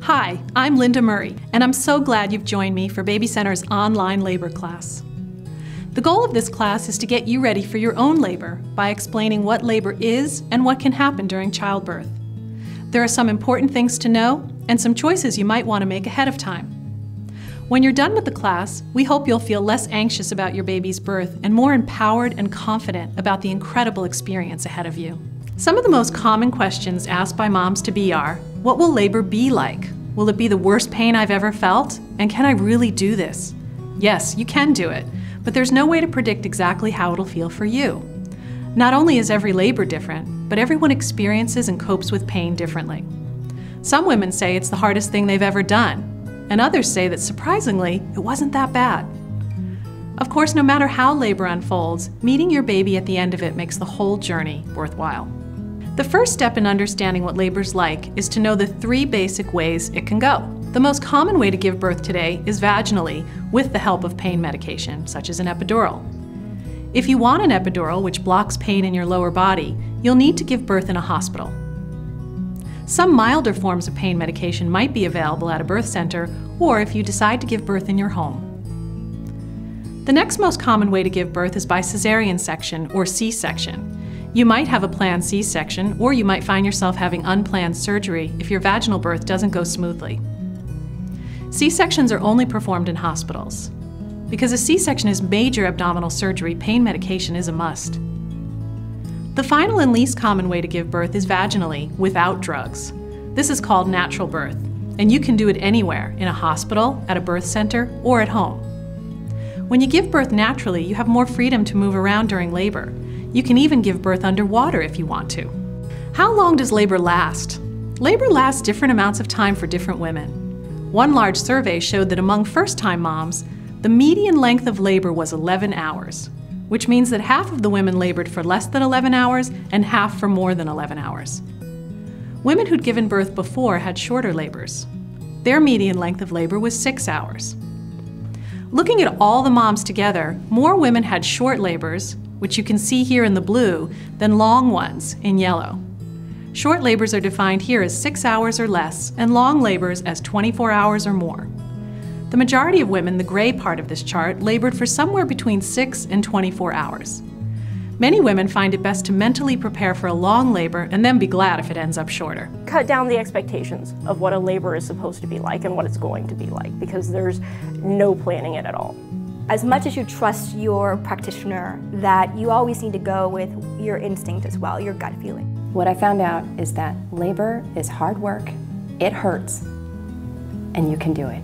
Hi, I'm Linda Murray, and I'm so glad you've joined me for BabyCenter's online labor class. The goal of this class is to get you ready for your own labor by explaining what labor is and what can happen during childbirth. There are some important things to know and some choices you might want to make ahead of time. When you're done with the class, we hope you'll feel less anxious about your baby's birth and more empowered and confident about the incredible experience ahead of you. Some of the most common questions asked by moms-to-be are, what will labor be like? Will it be the worst pain I've ever felt? And can I really do this? Yes, you can do it, but there's no way to predict exactly how it'll feel for you. Not only is every labor different, but everyone experiences and copes with pain differently. Some women say it's the hardest thing they've ever done, and others say that surprisingly, it wasn't that bad. Of course, no matter how labor unfolds, meeting your baby at the end of it makes the whole journey worthwhile. The first step in understanding what labor's like is to know the 3 basic ways it can go. The most common way to give birth today is vaginally with the help of pain medication, such as an epidural. If you want an epidural, which blocks pain in your lower body, you'll need to give birth in a hospital. Some milder forms of pain medication might be available at a birth center, or if you decide to give birth in your home. The next most common way to give birth is by cesarean section or C-section. You might have a planned C-section, or you might find yourself having unplanned surgery if your vaginal birth doesn't go smoothly. C-sections are only performed in hospitals. Because a C-section is major abdominal surgery, pain medication is a must. The final and least common way to give birth is vaginally, without drugs. This is called natural birth, and you can do it anywhere, in a hospital, at a birth center, or at home. When you give birth naturally, you have more freedom to move around during labor. You can even give birth underwater if you want to. How long does labor last? Labor lasts different amounts of time for different women. One large survey showed that among first-time moms, the median length of labor was 11 hours, which means that half of the women labored for less than 11 hours and half for more than 11 hours. Women who'd given birth before had shorter labors. Their median length of labor was 6 hours. Looking at all the moms together, more women had short labors, which you can see here in the blue, than long ones in yellow. Short labors are defined here as 6 hours or less, and long labors as 24 hours or more. The majority of women, the gray part of this chart, labored for somewhere between 6 and 24 hours. Many women find it best to mentally prepare for a long labor and then be glad if it ends up shorter. Cut down the expectations of what a labor is supposed to be like and what it's going to be like, because there's no planning it at all. As much as you trust your practitioner, that you always need to go with your instinct as well, your gut feeling. What I found out is that labor is hard work, it hurts, and you can do it.